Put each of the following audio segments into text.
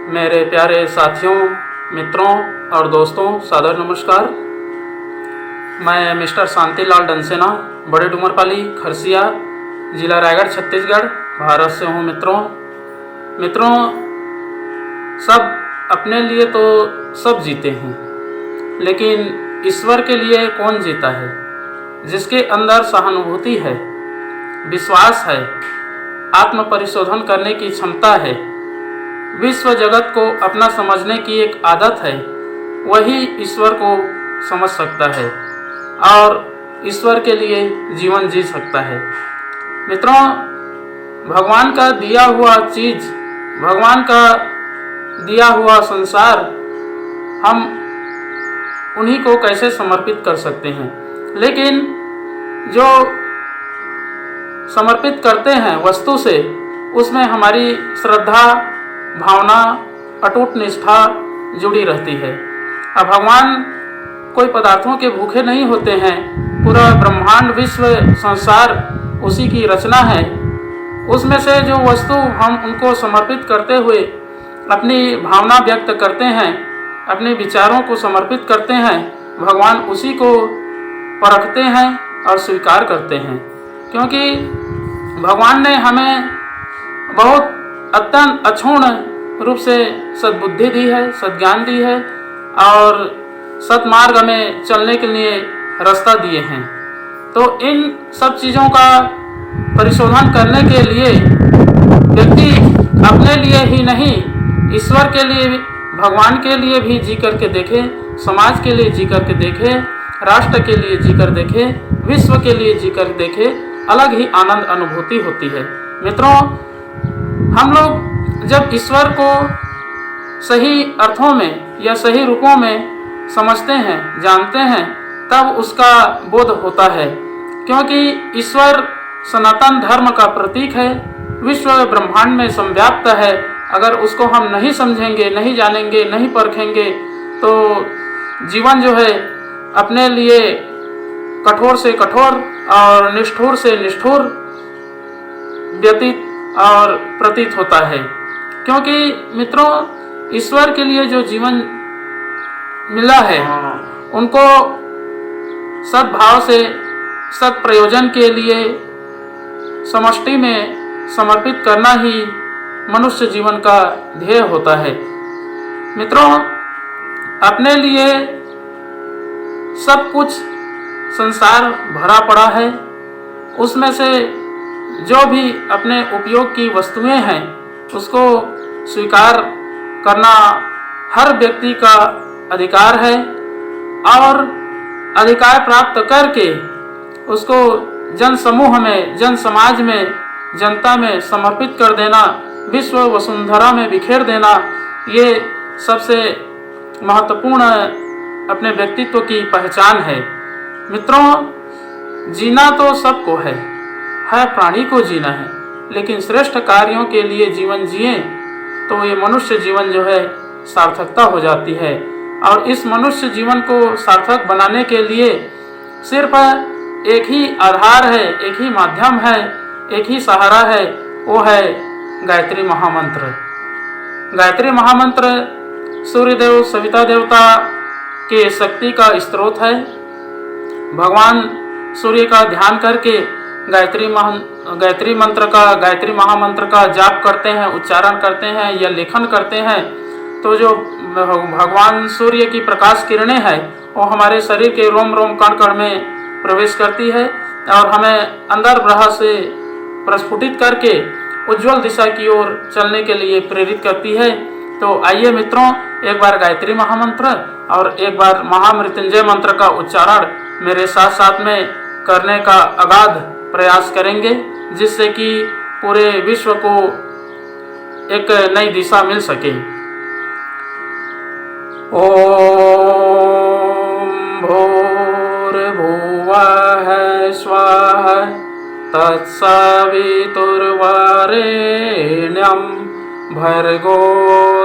मेरे प्यारे साथियों, मित्रों और दोस्तों, सादर नमस्कार। मैं मिस्टर शांतिलाल डंसेना, बड़े डूमरपाली, खरसिया, जिला रायगढ़, छत्तीसगढ़, भारत से हूँ। मित्रों, सब अपने लिए तो सब जीते हैं, लेकिन ईश्वर के लिए कौन जीता है? जिसके अंदर सहानुभूति है, विश्वास है, आत्म परिशोधन करने की क्षमता है, विश्व जगत को अपना समझने की एक आदत है, वही ईश्वर को समझ सकता है और ईश्वर के लिए जीवन जी सकता है। मित्रों, भगवान का दिया हुआ चीज, भगवान का दिया हुआ संसार हम उन्हीं को कैसे समर्पित कर सकते हैं? लेकिन जो समर्पित करते हैं वस्तु से, उसमें हमारी श्रद्धा, भावना, अटूट निष्ठा जुड़ी रहती है। अब भगवान कोई पदार्थों के भूखे नहीं होते हैं। पूरा ब्रह्मांड, विश्व, संसार उसी की रचना है। उसमें से जो वस्तु हम उनको समर्पित करते हुए अपनी भावना व्यक्त करते हैं, अपने विचारों को समर्पित करते हैं, भगवान उसी को परखते हैं और स्वीकार करते हैं। क्योंकि भगवान ने हमें बहुत अत्यंत अक्षुण्ण रूप से सद्बुद्धि दी है, सद्ज्ञान दी है और सत्मार्ग में चलने के लिए रास्ता दिए हैं। तो इन सब चीज़ों का परिशोधन करने के लिए व्यक्ति अपने लिए ही नहीं, ईश्वर के लिए, भगवान के लिए भी जी करके देखे, समाज के लिए जी करके देखे, राष्ट्र के लिए जी कर देखे, विश्व के लिए जी कर देखे, अलग ही आनंद अनुभूति होती है। मित्रों, हम लोग जब ईश्वर को सही अर्थों में या सही रूपों में समझते हैं, जानते हैं, तब उसका बोध होता है। क्योंकि ईश्वर सनातन धर्म का प्रतीक है, विश्व ब्रह्मांड में संव्याप्त है। अगर उसको हम नहीं समझेंगे, नहीं जानेंगे, नहीं परखेंगे, तो जीवन जो है अपने लिए कठोर से कठोर और निष्ठुर से निष्ठुर व्यतीत और प्रतीत होता है। क्योंकि मित्रों, ईश्वर के लिए जो जीवन मिला है, उनको सद्भाव से, सत् प्रयोजन के लिए समष्टि में समर्पित करना ही मनुष्य जीवन का ध्येय होता है। मित्रों, अपने लिए सब कुछ संसार भरा पड़ा है। उसमें से जो भी अपने उपयोग की वस्तुएं हैं, उसको स्वीकार करना हर व्यक्ति का अधिकार है और अधिकार प्राप्त करके उसको जन समूह में, जन समाज में, जनता में समर्पित कर देना, विश्व वसुंधरा में बिखेर देना, ये सबसे महत्वपूर्ण अपने व्यक्तित्व की पहचान है। मित्रों, जीना तो सबको है, हर प्राणी को जीना है, लेकिन श्रेष्ठ कार्यों के लिए जीवन जिए तो ये मनुष्य जीवन जो है सार्थकता हो जाती है। और इस मनुष्य जीवन को सार्थक बनाने के लिए सिर्फ एक ही आधार है, एक ही माध्यम है, एक ही सहारा है, वो है गायत्री महामंत्र। गायत्री महामंत्र सूर्यदेव, सविता देवता के शक्ति का स्रोत है। भगवान सूर्य का ध्यान करके गायत्री महामंत्र का जाप करते हैं, उच्चारण करते हैं या लेखन करते हैं, तो जो भगवान सूर्य की प्रकाश किरणें हैं वो हमारे शरीर के रोम रोम कण कण में प्रवेश करती है और हमें अंदर ग्रह से प्रस्फुटित करके उज्जवल दिशा की ओर चलने के लिए प्रेरित करती है। तो आइए मित्रों, एक बार गायत्री महामंत्र और एक बार महामृत्युंजय मंत्र का उच्चारण मेरे साथ साथ में करने का अगाध प्रयास करेंगे, जिससे कि पूरे विश्व को एक नई दिशा मिल सके। ओम भूर्भुवः स्वः तत्सवितुर्वरेण्यं भर्गो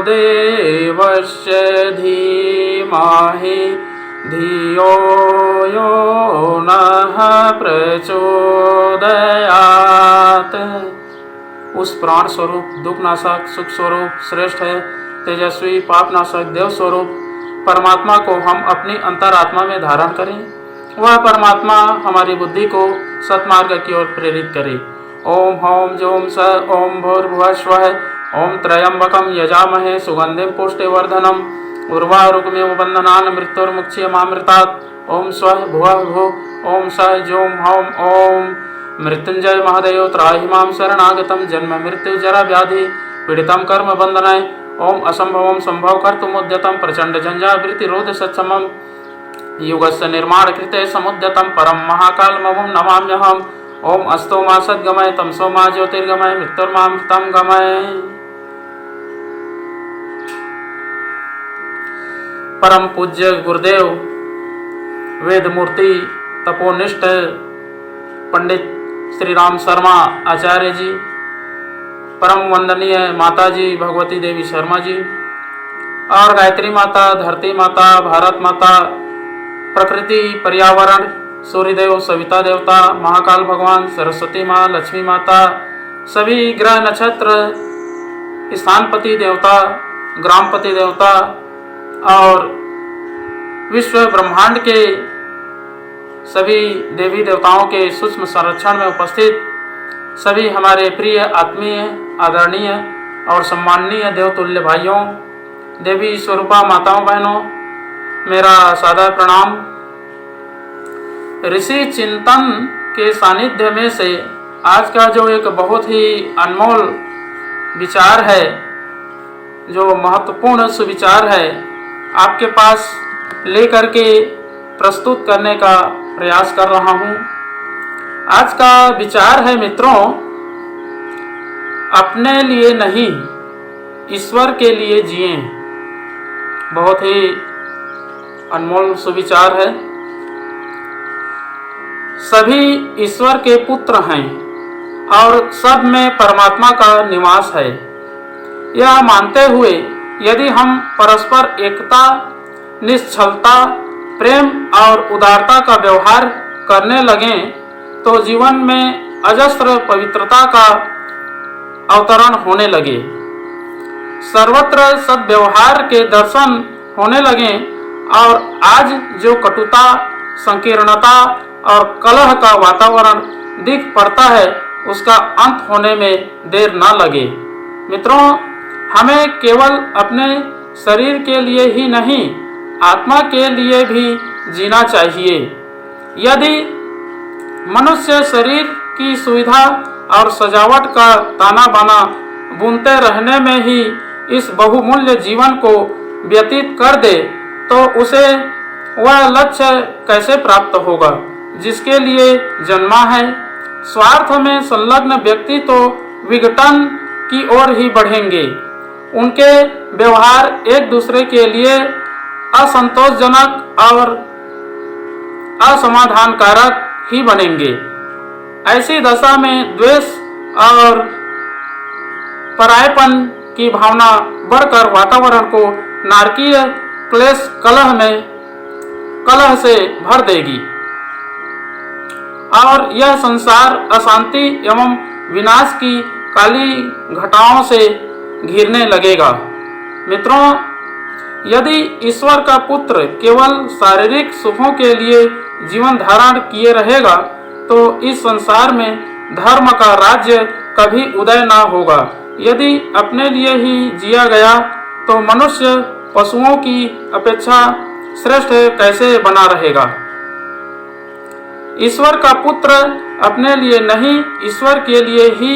देवस्य धीमहि धियो यो नः प्रचोदयात्। उस प्राण स्वरूप, दुख नाशक, सुख स्वरूप, श्रेष्ठ है तेजस्वी पापनाशक देव स्वरूप परमात्मा को हम अपनी अंतरात्मा में धारण करें। वह परमात्मा हमारी बुद्धि को सत्मार्ग की ओर प्रेरित करे। ओम हौम जोम स ओम भूर्भुवः स्वः ओम त्र्यंबकं यजामहे सुगंधिं पुष्टिवर्धनम् उर्वारुकमिव बन्धनान् मृत्युर्मुक्षीयमामृतात्। ओम स्वः भुवः भुः ओम स जोम हौम ओम मृत्युंजय महादेव त्राहि मां शरणागतं जन्म मृत्यु जरा व्याधि पीड़ितं कर्म बंधनाय। ओम असंभवं संभव कर्तुमुद्यतं प्रचंड झंझावृत्तिरोध सक्षमं युगस्य निर्माण कृते समुद्यतं परम महाकालममुं नमाम्यहम्। ओम अस्तो मा सद्गमय तमसो मा ज्योतिर्गमय मृत्युर्मामृतं गमय। परम पूज्य गुरुदेव वेद मूर्ति तपोनिष्ठ पंडित श्री राम शर्मा आचार्य जी, परम वंदनीय माता जी भगवती देवी शर्मा जी और गायत्री माता, धरती माता, भारत माता, प्रकृति, पर्यावरण, सूर्यदेव, सविता देवता, महाकाल भगवान, सरस्वती माँ, लक्ष्मी माता, सभी ग्रह नक्षत्र, स्थानपति देवता, ग्रामपति देवता और विश्व ब्रह्मांड के सभी देवी देवताओं के सूक्ष्म संरक्षण में उपस्थित सभी हमारे प्रिय, आत्मीय, आदरणीय और सम्माननीय देवतुल्य भाइयों, देवी स्वरूपा माताओं, बहनों, मेरा सादर प्रणाम। ऋषि चिंतन के सानिध्य में से आज का जो एक बहुत ही अनमोल विचार है, जो महत्वपूर्ण सुविचार है, आपके पास लेकर के प्रस्तुत करने का प्रयास कर रहा हूँ। आज का विचार है मित्रों, अपने लिए नहीं ईश्वर के लिए जिएं। बहुत ही अनमोल सुविचार है। सभी ईश्वर के पुत्र हैं और सब में परमात्मा का निवास है। यह मानते हुए यदि हम परस्पर एकता, निश्चलता, प्रेम और उदारता का व्यवहार करने लगें तो जीवन में अजस्र पवित्रता का अवतरण होने लगे, सर्वत्र सद्व्यवहार के दर्शन होने लगे और आज जो कटुता, संकीर्णता और कलह का वातावरण दिख पड़ता है उसका अंत होने में देर न लगे। मित्रों, हमें केवल अपने शरीर के लिए ही नहीं, आत्मा के लिए भी जीना चाहिए। यदि मनुष्य शरीर की सुविधा और सजावट का ताना बाना बुनते रहने में ही इस बहुमूल्य जीवन को व्यतीत कर दे तो उसे वह लक्ष्य कैसे प्राप्त होगा जिसके लिए जन्मा है। स्वार्थ में संलग्न व्यक्ति तो विघटन की ओर ही बढ़ेंगे। उनके व्यवहार एक दूसरे के लिए असंतोषजनक और असमाधानकारक ही बनेंगे। ऐसी दशा में द्वेष और परायपन की भावना बढ़कर वातावरण को नारकीय क्लेश कलह से भर देगी और यह संसार अशांति एवं विनाश की काली घटाओं से घिरने लगेगा। मित्रों, यदि ईश्वर का पुत्र केवल शारीरिक सुखों के लिए जीवन धारण किए रहेगा तो इस संसार में धर्म का राज्य कभी उदय ना होगा। यदि अपने लिए ही जिया गया तो मनुष्य पशुओं की अपेक्षा श्रेष्ठ कैसे बना रहेगा। ईश्वर का पुत्र अपने लिए नहीं, ईश्वर के लिए ही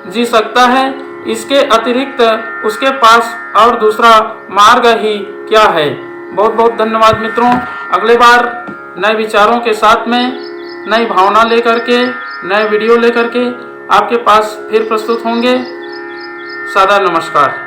जी सकता है। इसके अतिरिक्त उसके पास और दूसरा मार्ग ही क्या है। बहुत बहुत धन्यवाद मित्रों। अगले बार नए विचारों के साथ में, नई भावना लेकर के, नए वीडियो लेकर के आपके पास फिर प्रस्तुत होंगे। सादर नमस्कार।